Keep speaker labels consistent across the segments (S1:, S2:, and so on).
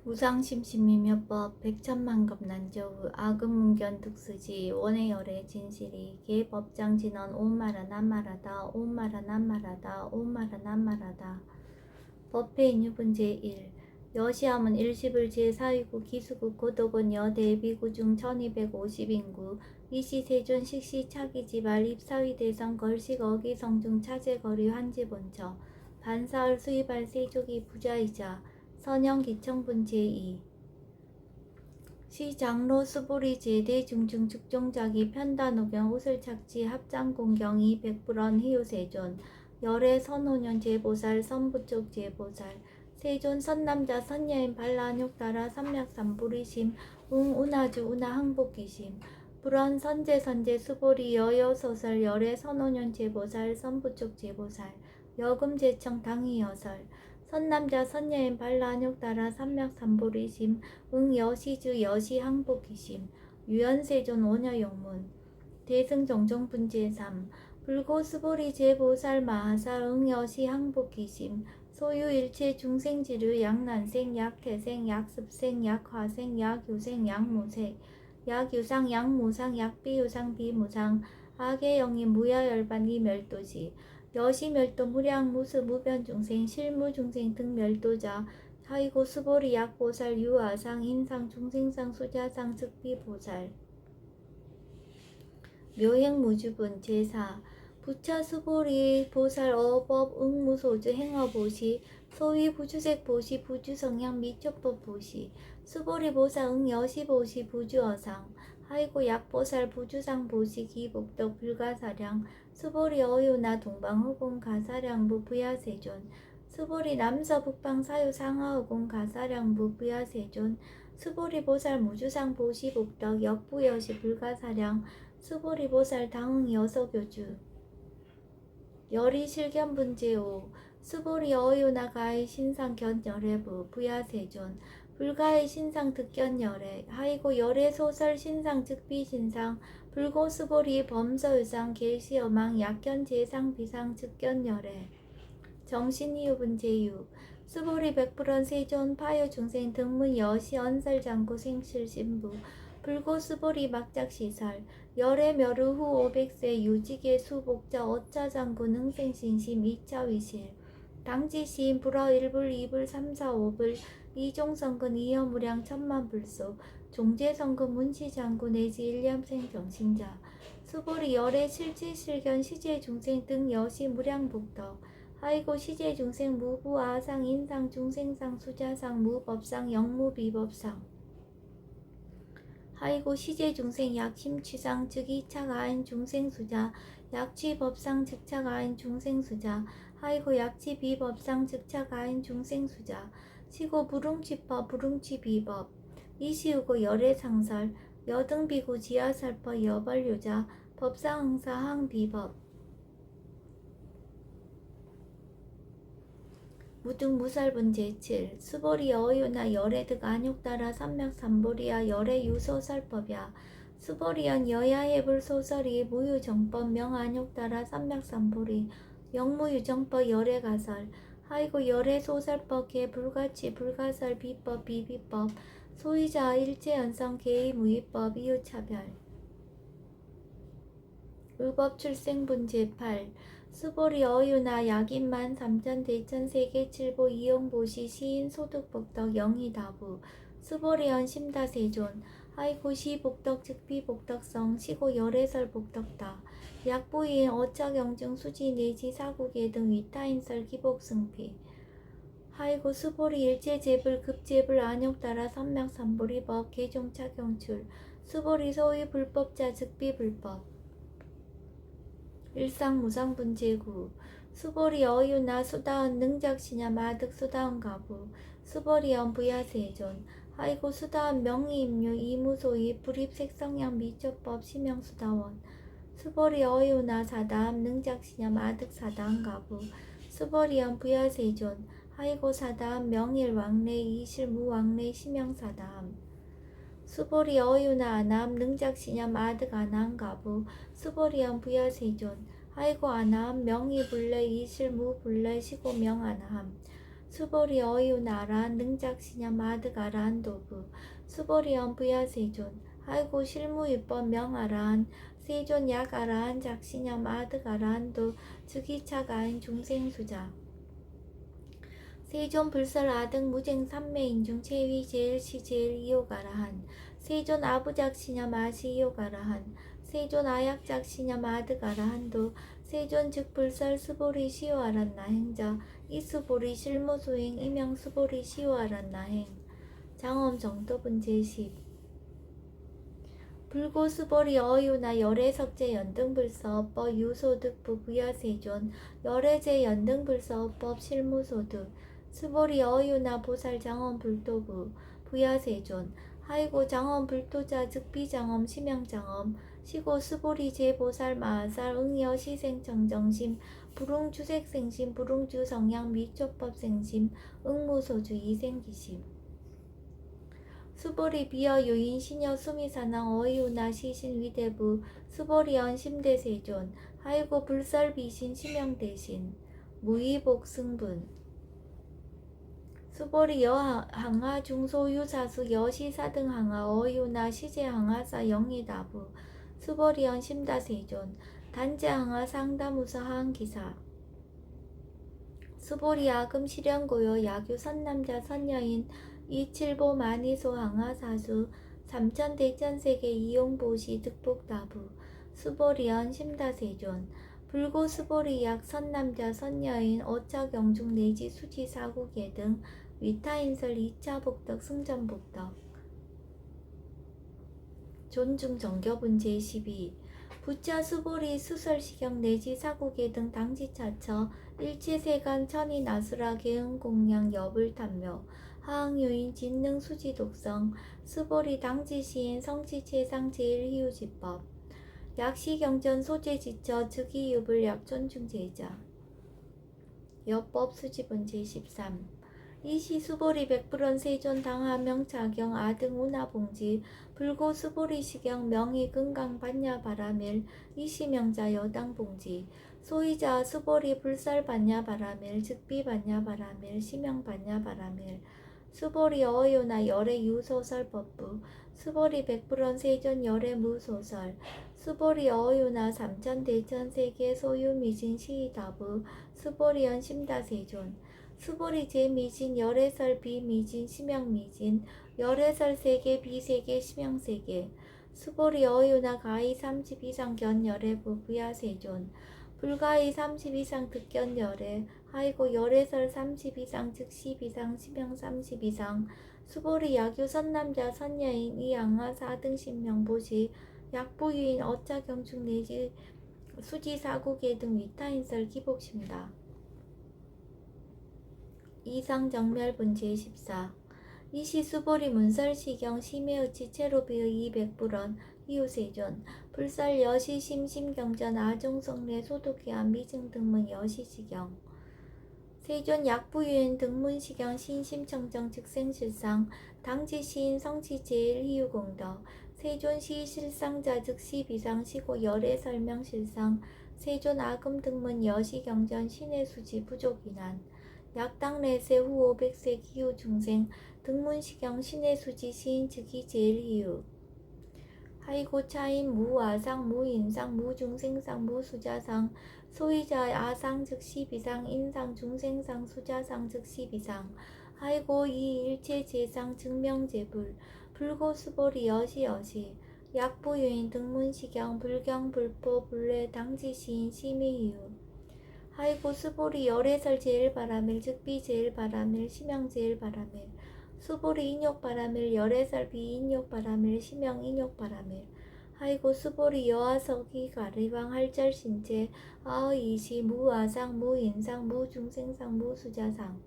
S1: 무상심심이며법 백천만겁난저우 아금문견 득수지 원해열의 진실이 개법장진언 옴마라난마라다 옴마라난마라다 옴마라난마라다 법회인유분 제1 여시함은 일시불 제4위구 기수국 고독은 여대비구중 1250인구 이시세존 식시 차기지발 입사위대성 걸식 어기성중 차제거리 환지본처 반사을 수의발 세족이 부자이자 선영기청분 제2 시장로 수보리 제대 중중 축종자기 편단오경 우슬착지 합장공경 이백불언 희우세존 열애 선오년 제보살 선부쪽 제보살 세존 선남자 선여인 발라욕따라 삼맥삼부리심 웅운하주 운하항복기심 불언 선제 수보리 여여소설 열애 선오년 제보살 선부쪽 제보살 여금제청 당의여설 선남자 선여인 발라욕따라 삼맥삼부리심 응여시주 여시항복기심 유연세존 원여용문 대승정종분 제3 불고수보리 제보살 마하사 응여시항복기심 소유일체 중생지류 약난생 약태생 약습생 약화생 약유생 약무생 약유상 약무상 약비유상 비무상 악의영이 무야열반 이멸도지 여시멸도 무량 무수 무변중생 실무중생 등 멸도자 하이고 수보리 약보살 유아상 인상 중생상 수자상 즉비보살 묘행무주분 제4 부처 수보리 보살 어법 응무소주 행어보시 소위 부주색 보시 부주성향 미초법 보시 수보리 보살 응여시보시 부주어상 하이고 약보살 부주상 보시 기복덕 불가사량 수보리 어유나 동방후공 가사량부 부야세존 수보리 남서 북방 사유 상하후공 가사량부 부야세존 수보리 보살 무주상 보시 복덕 역부여시 불가사량 수보리 보살 당응 여서교주 열이 실견분 제5 수보리 어유나 가의 신상 견열애부 부야세존 불가의 신상 득견열애 하이고 열애 소설 신상 즉비신상 불고 수보리 범서유상 계시어망 약견 제상 비상 즉견열애 정신이유분 제6 수보리 백불원 세존 파유 중생 등문 여시 언설장구 생실신부 불고 수보리 막작시설 열애 멸후 후 500세 유직의 수복자 어차장군 응생신심 2차위실 당지시인 불어 1불 2불 3, 4, 5불 이종성근 이여무량 천만불소 종제성근 문시장군 내지 일념생 경신자 수보리 열애 실지실견 시제중생 등 여시 무량복덕 하이고 시제중생 무부 아상 인상 중생상 수자상 무법상 영무비법상 하이고 시제중생 약심취상 즉 2차 가인 중생수자 약취법상 즉차 가인 중생수자 하이고 약취비법상 즉차 가인 중생수자 시고 부릉취법 부릉취비법 이시우고 열애상설 여등비구 지하살법 여벌유자 법상응사 항비법 무등무설분 제7 수보리 어유나 열애득 안욕따라 삼맥삼보리야 열애 유소설법야 수보리연 여야해불 소설이 무유정법 명안욕따라 삼맥삼보리 영무유정법 열애가설 하이고 열애소설법 개불가치 불가설 비법 비비법 소유자 일체연성 개의무위법 이유차별 의법출생분 제8 수보리 어유나 약인만 삼천 대천 세계칠보 이용보시 시인 소득복덕 영희다부 수보리연 심다세존 하이고 시복덕 즉비복덕성 시고 열애설 복덕다 약부인 어차경증 수지 내지 사국예 등 위타인설 기복승피 하이고 수보리 일제제불 급제불 안욕따라 선명삼보리법 개종차경출 수보리 소위 불법자 즉비불법 일상무상분 제9 수보리 어유나 수다언 능작시냐 마득 수다언 가부 수보리언 부야세존 하이고 수다언 명의임류 이무소이 불입색성양 미초법 시명수다원 수보리 어유나 사다함 능작시냐 마득 사다언 가부 수보리언 부야세존 하이고 사다함 명일왕래 이실무왕래 시명사다함 수보리 어유나 아나함 능작시냐 마득 아나함 가부 수보리언 부야세존 하이고 아나함 명의불래 이실무불래 시고명 아나함 수보리 어유나란 능작시냐 마드가란 도부 수보리언 부야세존 아이고 실무유법 명아란 세존 약아란 작시냐 마드가란 도 즉이차가인 중생수자 세존 불설 아등 무쟁 삼매인중 체위 제일 시제일 이요가라한 세존 아부작시냐 마시 이요가라한 세존 아약작시냐 마드가라한도 세존 즉 불설 수보리 시오아란나 행자 이수보리 실무수행 이명수보리 시오아란나 행 장엄 정도분 제10 불고수보리 어유나 열애석제 연등불서법 유소득부 부야세존 열애제 연등불서법 실무소득 수보리 어유나 보살 장엄 불도부 부야세존 하이고 장엄 불도자 즉비장엄 심양장엄 시고 수보리 제보살 마살 응여 시생청정심 불웅주색생심 불웅주성양 미초법생심 응무소주 이생기심 수보리 비어 유인 시녀 수미사낭 어이우나 시신 위대부 수보리언 심대세존 하이고 불설 비신 심영대신 무의복승분 수보리 여항하 중소유사수 여시사등 항하 어이우나 시제항하사 영이다부 수보리언 심다세존 단제항하 상다무사 하항기사 수보리 아금 실현고요 야규 선남자 선여인 이칠보 만이소 항하사수 삼천대천세계 이용보시 득복다부 수보리언 심다세존 불고 수보리약 선남자 선여인 어차경중 내지 수지사구계 등 위타인설 2차 복덕 승전복덕 존중 정교분 제12 부차 수보리 수설시경 내지 사구계 등 당지차처 일체세간 천이 나수라 계응공양 여불탐묘 하항유인 진능 수지독성 수보리 당지시인 성지체상 제일희우지법 약시경전 소재지처 즉이유불 약존중제자 여법 수지분 제13 이시 수보리 백불원 세존 당하명차경 아등 운하봉지 불고 수보리 시경 명의 금강 반야 바라밀 이시명자 여당봉지 소이자 수보리 불살 반야 바라밀 즉비 반야 바라밀 시명 반야 바라밀 수보리 어요나 열애 유소설법부 수보리 백불원 세존 열애 무소설 수보리 어요나 삼천대천세계 소유미진 시다부 수보리언 심다세존 수보리 제미진 열애설 비미진 심영미진 열애설 세계 비세계 심영세계 수보리 어유나 가히 30 이상 견열애부 부야세존 불가히 30 이상 득견열애 하이고 열애설 30 이상 즉 10 이상 심영 30 이상 수보리 야규 선남자 선여인 이양하 4등 신명보시 약부유인 어차경축 내지 수지사구계 등 위타인설 기복심다. 이상정멸분 제14 이시 수보리 문설시경 심해의치 체로비의 200불원 이유세존 불설 여시 심심경전 아종성례 소독기한 미증등문 여시시경 세존 약부유인 등문시경 신심청정 즉생실상 당지시인 성치제일희유공덕 세존 시실상자 즉시 비상시고 열애 설명실상 세존 아금등문 여시경전 신의수지 부족이난 약당내세 후 500세 기후 중생 등문시경 신의수지 시인 즉이 제일희유 하이고 차인 무아상 무인상 무중생상 무수자상 소이자 아상 즉시 비상 인상 중생상 수자상 즉시 비상 하이고 이 일체 제상 증명제불 불고수보리 여시 약부유인 등문시경 불경 불포 불례 당지시인 심의이유 하이고 수보리 열애설 제일바라밀 즉비 제일바라밀 심영 제일바라밀 수보리 인욕바라밀 열애설 비인욕바라밀 심영 인욕바라밀 하이고 수보리 여아석이 가리방 할절신체 아의이시 무아상 무인상 무중생상 무수자상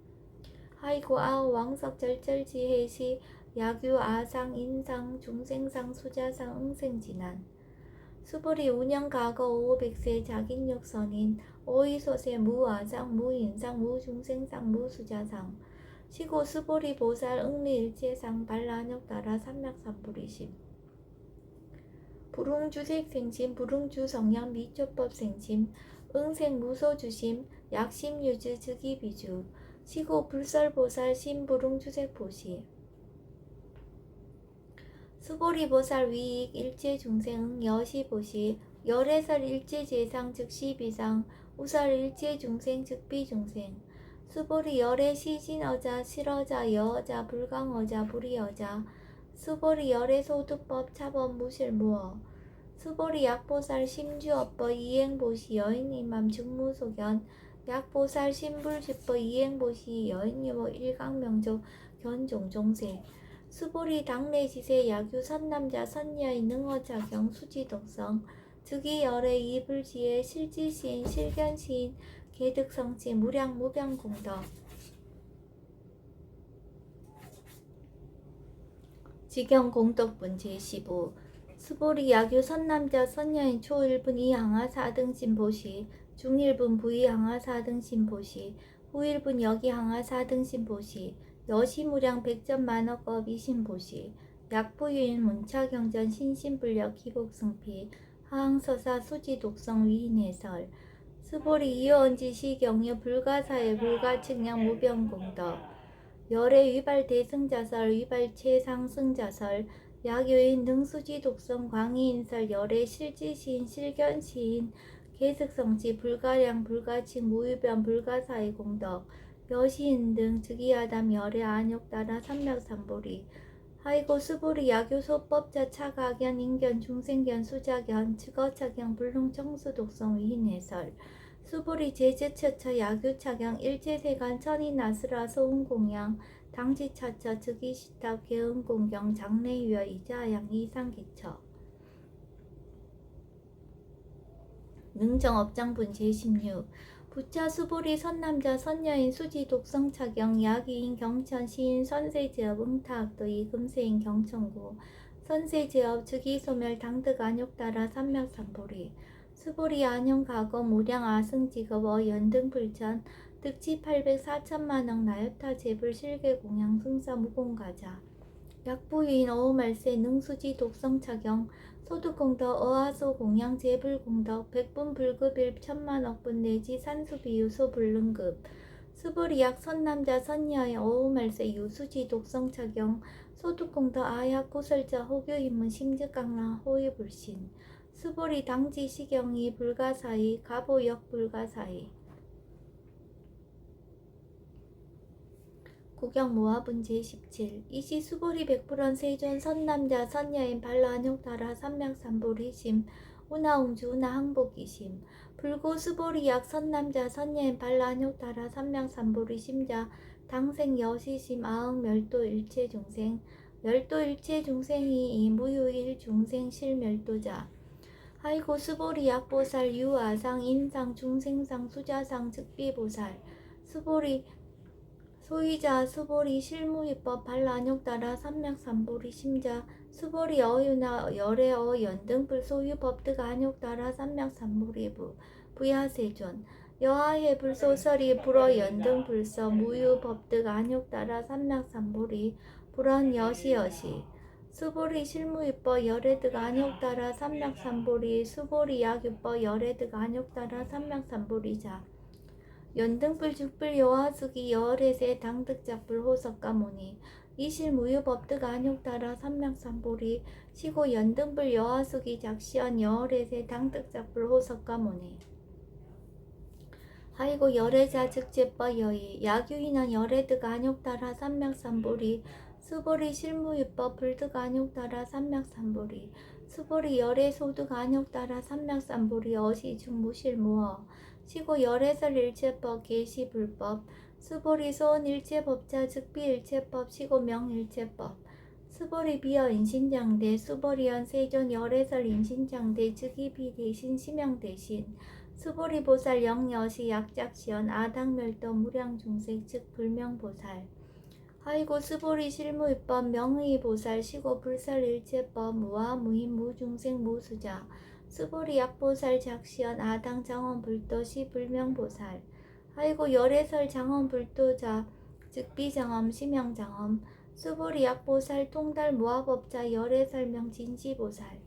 S1: 하이고 아우 왕석절절지해시 야규 아상 인상 중생상 수자상 응생진한 수보리 운영가거 500세 자긴욕선인 오이소세 무아상 무인상 무중생상 무수자상 시고 수보리 보살 응리일체상 발란욕따라 삼맥삼불이심 불웅주색생심 불웅주성양 미초법생심 응생무소주심 약심유즈 즉이비주 시고 불설보살 신부릉주색보시 수보리보살 위익 일체중생 여시보시 열애설 일체재상 즉시비상 우설 일체중생 즉비중생 수보리 열애 시진어자 실어자 여어자 불강어자 불이어자 수보리 열애 소득법 차법 무실무어 수보리 약보살 심주업보 이행보시 여인임맘 중무소견 약보살 신불집보 이행보시 여인유모 일강명조 견종종세 수보리 당내지세 야규 선남자 선녀의 능어자경 수지독성 즉위열의 이불지의 실지시인 실견시인 개득성치 무량무병공덕 지경공덕분 제15 수보리 야규 선남자 선녀인 초1분 이항하 4등 신보시 중1분 부이항하 4등 신보시 후1분 여기항하 4등 신보시 여시무량 백전만어법 이신보시 약부유인 문차경전 신신불력 기복승피 하항서사 수지독성 위인해설 수보리 이어언지 시경유 불가사의 불가측량 무병공덕 열애 위발 대승자설 위발 최상승자설 약요인 능수지 독성 광희인설 열애 실지시인 실견시인 계승성지 불가량 불가칙 무유변 불가사의 공덕 여시인 등 즉위아담 열애 안욕따라 삼맥삼보리 하이고 수보리 야교 소법자 차가견 인견 중생견 수자견 측어차경 불능청수 독성 위인해설 수보리 제제처처 야교차경 일제세간 천인아스라 소운공양 당지차처 즉위시탑 개음공경 장래유여 이자양 이상기처 능정업장분 제16 부차 수보리 선남자 선녀인 수지 독성차경 야기인 경천 시인 선세제업 응타학도 이금세인 경천구 선세제업 즉위소멸 당득 안욕따라 삼맥삼보리 수보리 안용가검 우량 아승직업 연등불천 득지 800 4천만억 나요타 제불 실계공양 승사 무공가자 약부유인 어우말세 능수지 독성차경 소득공덕 어하소 공양 제불공덕 백분불급일 천만억분 내지 산수비유 소불능급 수보리약 선남자 선녀의 어우말세 유수지 독성차경 소득공덕 아약 고설자 호교인문 심즉강라 호위불신 수보리 당지 시경이 불가사의 가보역 불가사의 구경모화분 제17 이시 수보리 백불원 세존 선남자 선녀인 발라안욕따라 삼맥삼보리심 우나웅주 우나항복이심 불고 수보리약 선남자 선녀인 발라안욕따라 삼맥삼보리심자 당생 여시심 아흥 멸도 일체중생 멸도 일체중생이 이 무유일 중생 실멸도자 하이고 수보리 약보살 유아상 인상 중생상 수자상 즉비보살 수보리 소위자 수보리 실무위법 발라안욕따라 삼맥삼보리 심자 수보리 어유나 열애어 연등불 소유법득 안욕따라 삼맥삼보리부 부야세존 여하해불 소설이 불어 연등불서 무유법득 안욕따라 삼맥삼보리 불언 여시여시 수보리 실무위법 열애득 안욕따라 삼맥삼보리 수보리 약유법 열애득 안욕따라 삼맥삼보리자 연등불 죽불 여하수기 열애세 당득작불 호석가모니 이실무유법득 안욕따라 삼맥삼보리 시고 연등불 여하수기 작시연 열애세 당득작불 호석가모니 하이고 열애자 즉제법 여의 야규인원 열애득 안욕따라 삼맥삼보리 수보리 실무유법 불득 안욕따라 삼맥삼보리 수보리 열애소득 안욕따라 삼맥삼보리 어시중 무실무어 시고 열애설 일체법 계시불법 수보리 소원 일체법자 즉비 일체법 시고 명일체법 수보리 비어 인신장대 수보리연 세존 열애설 인신장대 즉위비 대신 심형 대신 수보리 보살 영여시 약작시연 아당멸도 무량중생 즉 불명보살 하이고 수보리 실무위법 명의보살 시고 불설일체법 무아 무인 무중생 무수자 수보리 약보살 작시연 아당 장원불도 시불명보살 하이고 열애설 장원불도자 즉비장엄 심형장엄 수보리 약보살 통달 무아법자 열애설명 진시보살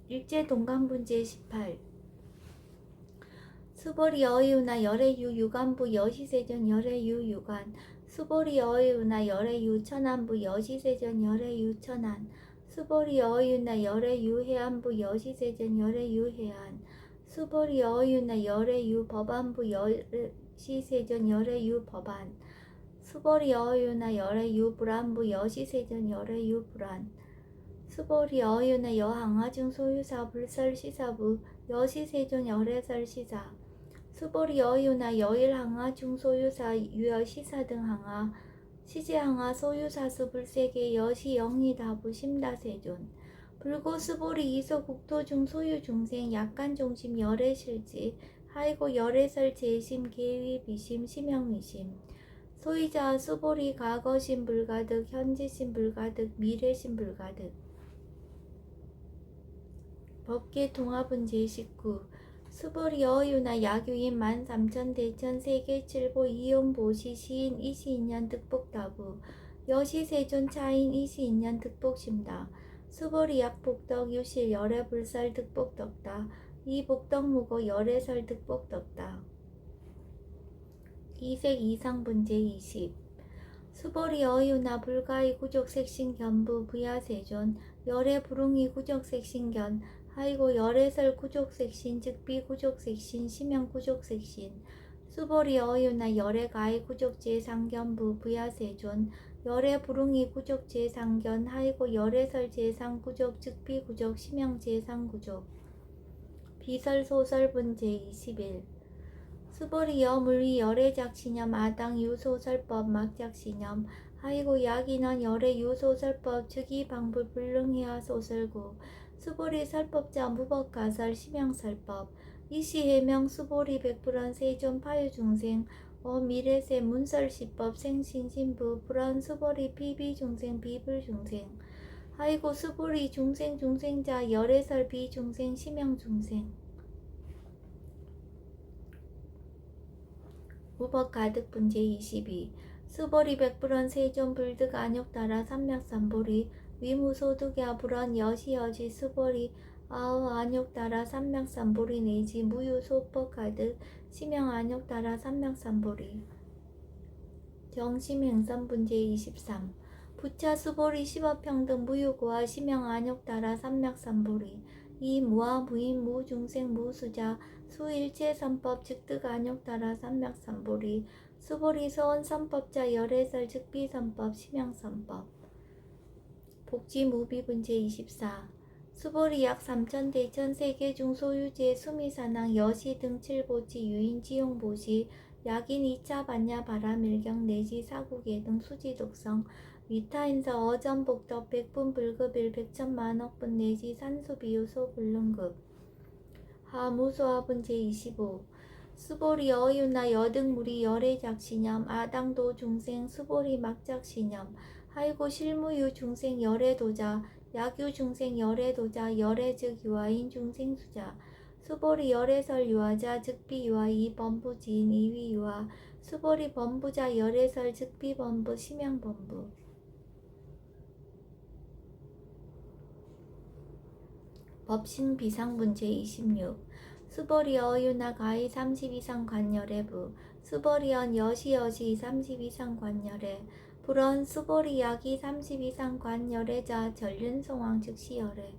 S1: 일제동강분 제18 수보리 어이우나 열애유 유관부 여시세전 열애유 유관 수보리 어이우나 열애유 천안부 여시세전 열애유 천안 수보리 어이우나 열애유 해안부 여시세전 열애유 해안 수보리 어이우나 열애유 법안부 여시세전 열애유 법안 수보리 어이우나 열애유 불안부 여시세전 열애유 불안 수보리 어이우나 여항아중 소유사 불설시사부 여시세존 열애설시사 수보리 여유나 여일항아 중소유사 유여시사 등 항아 시제항아 소유사수 불세계 여시 영리다부 심다세존 불고 수보리 이소 국토 중소유 중생 약간 중심 열애실지 하이고 열애설 재심 계위 비심 심형미심 소이자 수보리 과거심 불가득 현재심 불가득 미래심 불가득 법계 통합은 제19 수보리 어유나 야규인 13,000 대천 세계 칠보 이용보시 시인 22년 득복다부 여시세존 차인 22년 득복심다 수보리 약복덕 유실 열애불설 득복덕다 이복덕무고 열애설 득복덕다 이색 이상분제 20 수보리 어유나 불가이 구족색신 견부 부야세존 열애불웅이 구족색신견 하이고 열애설 구족색신 즉비 구족색신 심형 구족색신 수보리 어유나 열애가이 구족제 상견부 부야세존 열애불웅이 구족제 상견 하이고 열애설 제상 구족 즉비 구족 심형 제상 구족 비설 소설 분제 21 수보리 여물위 열애작시념 아당 유소설법 막작시념 하이고 약인원 열애 유소설법 즉이 방불 불능해야 소설구 수보리 설법자 무법가설 심형설법 이시해명 수보리 백불원 세존 파유중생 미래세 문설시법 생신신부 불원 수보리 비비중생 비불중생 하이고 수보리 중생자 열애설 비중생 심형중생 무법가득 분제 22 수보리 백불원 세존 불득 안욕따라 삼맥삼보리 위무소득야 불원 여시여지 수보리 아우 안욕따라 삼맥삼보리 내지 무유소법가득 심형 안욕따라 삼맥삼보리 정심행선분제 23 부차 수보리 십업평등 무유고와 심형 안욕따라 삼맥삼보리 이 무아 무인 무중생 무수자 수일체선법 즉득 안욕따라 삼맥삼보리 수보리 소원선법자 열애설 즉비선법 심형선법 복지무비분제 24 수보리 약 3천 대천 세계 중 소유제 수미사낭 여시 등 칠보지 유인지용보시 약인 2차 반야 바라밀경 내지 사국예 등 수지독성 위타인서 어전복덕 백분 불급일 백천만억분 내지 산수비유소 불능급 하무소화분제 25 수보리 어유나 여등무리 열애작시념 아당도 중생 수보리 막작시념 하이고 실무유 중생 열애도자 약유 중생 열애도자 열애즉 유아인 중생수자 수보리 열애설 유아자 즉비 유아이 범부지인 이위 유아 수보리 범부자 열애설 즉비 범부 심형 범부 법신 비상분제 26 수보리 어유나 가이 30 이상 관열애부 수보리언 여시여시 30 이상 관열애 불언 수보리 약이 30 이상 관열애자 전륜송왕 즉시열애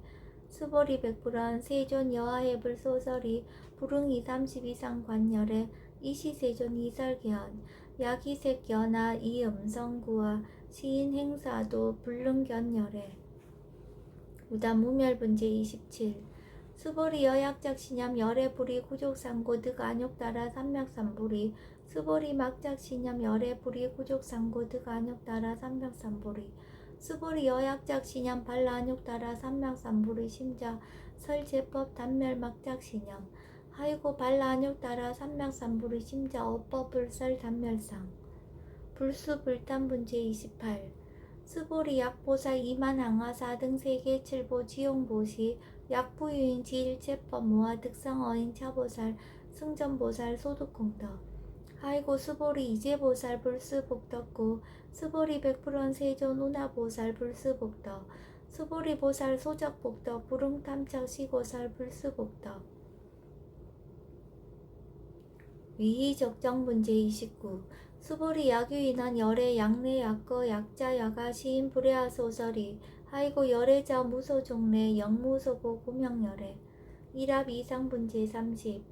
S1: 수보리 백불언 세존 여하해불 소설이 불응이 30 이상 관열애 이시세존 이설견 약이색 연하 이음성구와 시인 행사도 불능견열애 우다무멸분제 27 수보리 여약작시념 열애불이 구족상고 득 안욕따라 삼맥삼보리 수보리 막작시념 열애불이 구족상고 득 안욕따라 삼맥삼보리 수보리 여약작시념 발라안욕따라 삼맥삼보리 심자 설제법 단멸 막작시념 하이고 발라안욕따라 삼맥삼보리 심자 어법불설 단멸상 불수불단분제 28 수보리 약보살 이만항아사 등 세계 칠보 지용보시 약부유인 지일체법 모아 득성어인 차보살 승전보살 소득공덕 하이고 수보리 이제보살 불수복덕구 수보리 백불원 세존 운하보살 불수복덕 수보리 보살 소적복덕 불응탐착 시고살 불수복덕 위의적정문제 29 수보리 야규인한 열애 약내 약거 약자 야가 시인 불애하 소설이 하이고 열애자 무소종래 영무소고 구명열애 일합 이상분제 30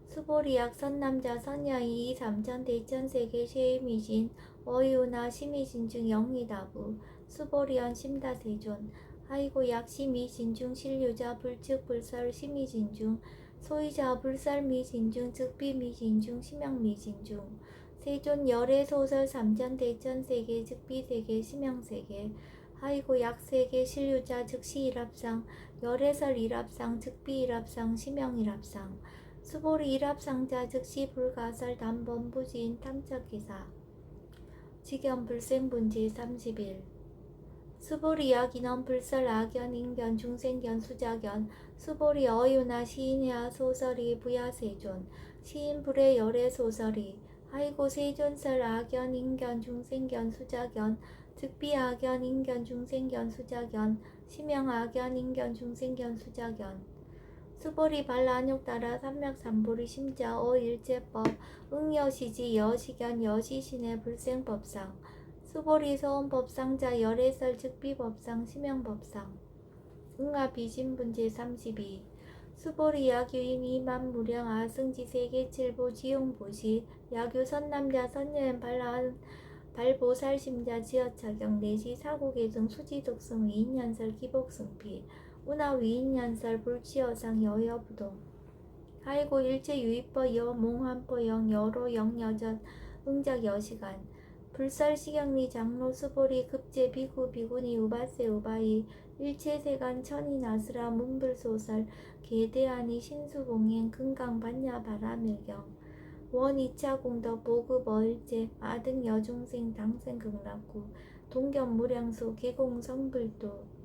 S1: 수보리약 선남자 선여이 이삼천 대천세계 쉐미진 어유나 심의진중 영리다부 수보리언 심다세존 하이고 약 심의진중 신류자 불측 불설 심의진중 소이자 불설미진중 즉비미진중 심양미진중 세존 열애 소설 삼천 대천세계 즉비세계 심양세계 하이고 약세계 신류자 즉시 일합상 열애설 일합상 즉비 일합상 심양 일합상 수보리 일합상자 즉시 불가설 단번 부지인 탐척기사 직연 불생분지 31 수보리 약인원 불설 악연 인견 중생견 수자견 수보리 어유나 시인야 소설이 부야세존 시인 불의 열애 소설이 하이고 세존설 악연 인견 중생견 수자견 즉비 악연 인견 중생견 수자견 심영 악연 인견 중생견 수자견 수보리 발라안욕 따라 삼맥삼보리 심자 어일제법 응여시지 여시견 여시신의 불생법상 수보리 소원법상자 열애설 즉비법상 심영법상 응아비진분제 32 수보리 야규인 이만무령 아승지 세계칠보 지용보시 야규 선남자 선여인 발보살심자 지어차경 내시 사고계승 수지독승 위인연설 기복승피 운하 위인연설 불치여상 여여부동 하이고 일체유입법 여몽환법영 여로 영여전 응작 여시간 불설시경리 장로 수보리 급제 비구 비구니 우바세 우바이 일체세간 천이 나스라 문불소설 계대하니 신수봉행 금강반야 바라밀경 원이차 공덕 보급 어일제 아등 여중생 당생 극락구 동견무량소 계공성불도